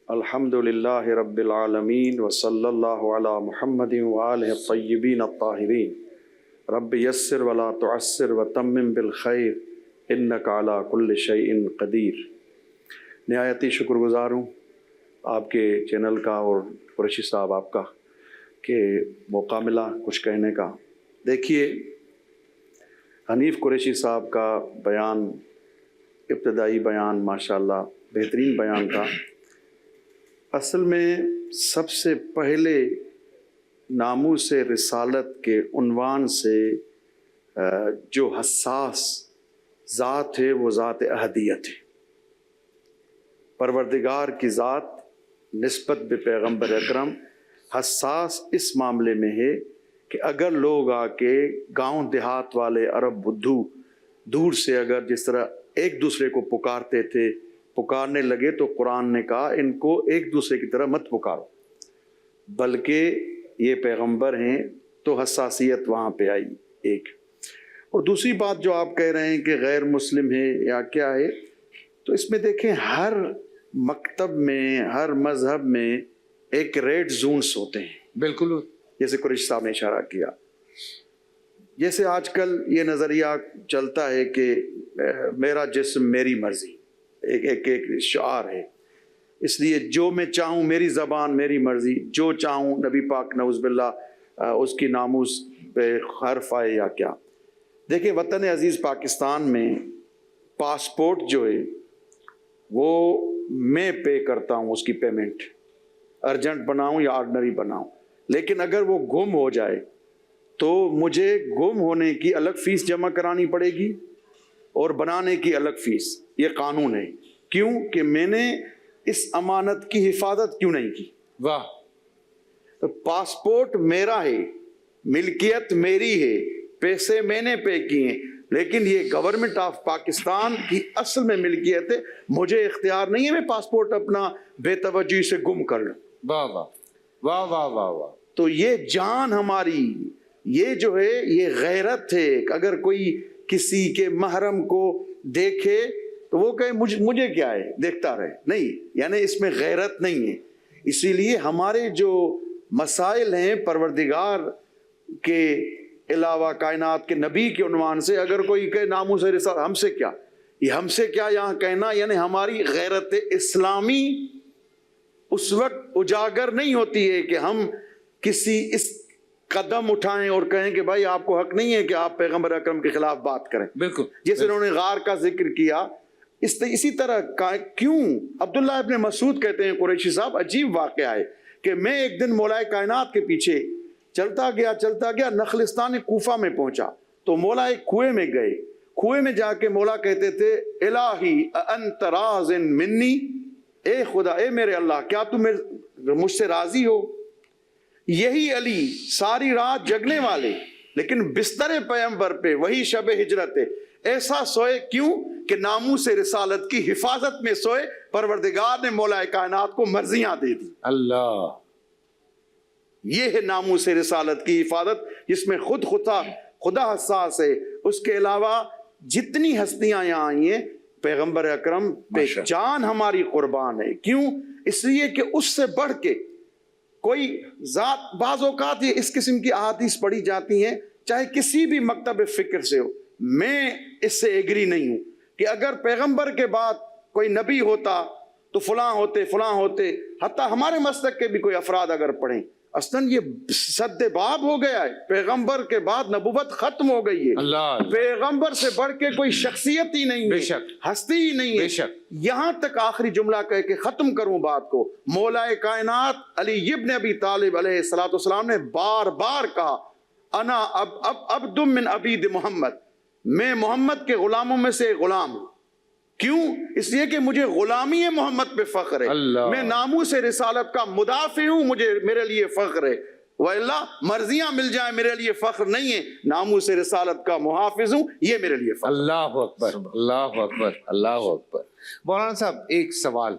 الحمدللہ رب العالمین وصلی اللہ علی محمد وآلہ الطیبین الطاہرین رب یسر ولا تعسر وتمم بالخیر انک علی کل شیء قدیر۔ نہایت ہی شکر گزار ہوں آپ کے چینل کا اور قریشی صاحب آپ کا کہ موقع ملا کچھ کہنے کا۔ دیکھیے، حنیف قریشی صاحب کا بیان، ابتدائی بیان ماشاءاللہ بہترین بیان تھا۔ اصل میں سب سے پہلے ناموس رسالت کے عنوان سے جو حساس ذات ہے وہ ذات احدیت ہے۔ پروردگار کی ذات نسبت بے پیغمبر اکرم حساس اس معاملے میں ہے کہ اگر لوگ آ کے گاؤں دیہات والے عرب بدھو دور سے اگر جس طرح ایک دوسرے کو پکارتے تھے، پکارنے لگے تو قرآن نے کہا ان کو ایک دوسرے کی طرح مت پکارو، بلکہ یہ پیغمبر ہیں، تو حساسیت وہاں پہ آئی ایک۔ اور دوسری بات جو آپ کہہ رہے ہیں کہ غیر مسلم ہے یا کیا ہے، تو اس میں دیکھیں ہر مکتب میں، ہر مذہب میں ایک ریڈ زونس ہوتے ہیں، بالکل جیسے قریشی صاحب نے اشارہ کیا۔ جیسے آج کل یہ نظریہ چلتا ہے کہ میرا جسم میری مرضی، ایک شعار ہے، اس لیے جو میں چاہوں، میری زبان میری مرضی، جو چاہوں نبی پاک نعوذ باللہ اس کی ناموس پہ حرف آئے یا کیا۔ دیکھیں وطن عزیز پاکستان میں پاسپورٹ جو ہے وہ میں پے کرتا ہوں، اس کی پیمنٹ ارجنٹ بناؤں یا آرڈنری بناؤں، لیکن اگر وہ گم ہو جائے تو مجھے گم ہونے کی الگ فیس جمع کرانی پڑے گی اور بنانے کی الگ فیس۔ یہ قانون ہے۔ کیوں کہ میں نے اس امانت کی حفاظت کیوں نہیں کی؟ واہ! تو پاسپورٹ میرا ہے، ملکیت میری ہے، پیسے میں نے پے کیے ہیں، لیکن یہ گورنمنٹ آف پاکستان کی اصل میں ملکیت ہے، مجھے اختیار نہیں ہے میں پاسپورٹ اپنا بے توجہی سے گم کر لوں۔ واہ واہ واہ واہ واہ واہ! تو یہ جان ہماری، یہ جو ہے یہ غیرت ہے۔ اگر کوئی کسی کے محرم کو دیکھے تو وہ کہے مجھے کیا ہے، دیکھتا رہے، نہیں، یعنی اس میں غیرت نہیں ہے۔ اسی لیے ہمارے جو مسائل ہیں پروردگار کے علاوہ کائنات کے نبی کے عنوان سے اگر کوئی کہے ناموس رسالت، ہم سے کیا، یہ ہم سے کیا یہاں کہنا، یعنی ہماری غیرت اسلامی اس وقت اجاگر نہیں ہوتی ہے کہ ہم کسی اس قدم اٹھائیں اور کہیں کہ بھائی آپ کو حق نہیں ہے کہ آپ پیغمبر اکرم کے خلاف بات کریں۔ بالکل جیسے انہوں نے غار کا ذکر کیا، اسی طرح کیوں عبداللہ ابن مسعود کہتے ہیں قریشی صاحب عجیب واقعہ ہے کہ میں ایک دن مولا کائنات کے پیچھے چلتا گیا نخلستان کوفہ میں پہنچا تو مولا ایک کنویں میں گئے۔ کنویں میں جا کے مولا کہتے تھے الہی انت راض منی، اے خدا، اے میرے اللہ، کیا تم مجھ سے راضی ہو؟ یہی علی ساری رات جگنے والے لیکن بستر پیغمبر پہ وہی شب ہجرت ہے، ایسا سوئے کیوں کہ ناموس رسالت کی حفاظت میں سوئے۔ پروردگار نے مولا کائنات کو مرضیاں دے دی۔ اللہ! یہ ہے ناموس رسالت کی حفاظت جس میں خدا حساس ہے۔ اس کے علاوہ جتنی ہستیاں یہاں آئی ہیں پیغمبر اکرم پہ جان ہماری قربان ہے۔ کیوں؟ اس لیے کہ اس سے بڑھ کے کوئی ذات، بعض اوقات یہ اس قسم کی احادیث پڑھی جاتی ہیں چاہے کسی بھی مکتب فکر سے ہو، میں اس سے ایگری نہیں ہوں کہ اگر پیغمبر کے بعد کوئی نبی ہوتا تو فلاں ہوتے، حتیٰ ہمارے مسلک کے بھی کوئی افراد اگر پڑھیں، اصلاً یہ سد باب ہو گیا ہے۔ پیغمبر کے بعد نبوت ختم ہو گئی ہے۔ اللہ! پیغمبر سے بڑھ کے کوئی شخصیت ہی نہیں ہے، ہستی ہی نہیں ہے۔ یہاں تک آخری جملہ کہہ کے ختم کروں بات کو، مولا کائنات علی ابن ابی طالب علیہ السلام نے بار بار کہا انا عبد من عبید محمد، میں محمد کے غلاموں میں سے غلام ہوں۔ کیوں؟ اس لیے کہ مجھے غلامی محمد پہ فخر ہے، میں ناموس رسالت کا مدافع ہوں، میرے لیے فخر ہے، وَإِلَّا مرضیاں مل جائیں میرے لیے فخر نہیں ہے، ناموس رسالت کا محافظ ہوں، یہ میرے لیے فخر۔ اللہ اکبر، اللہ اکبر، اللہ اکبر۔ مولانا صاحب ایک سوال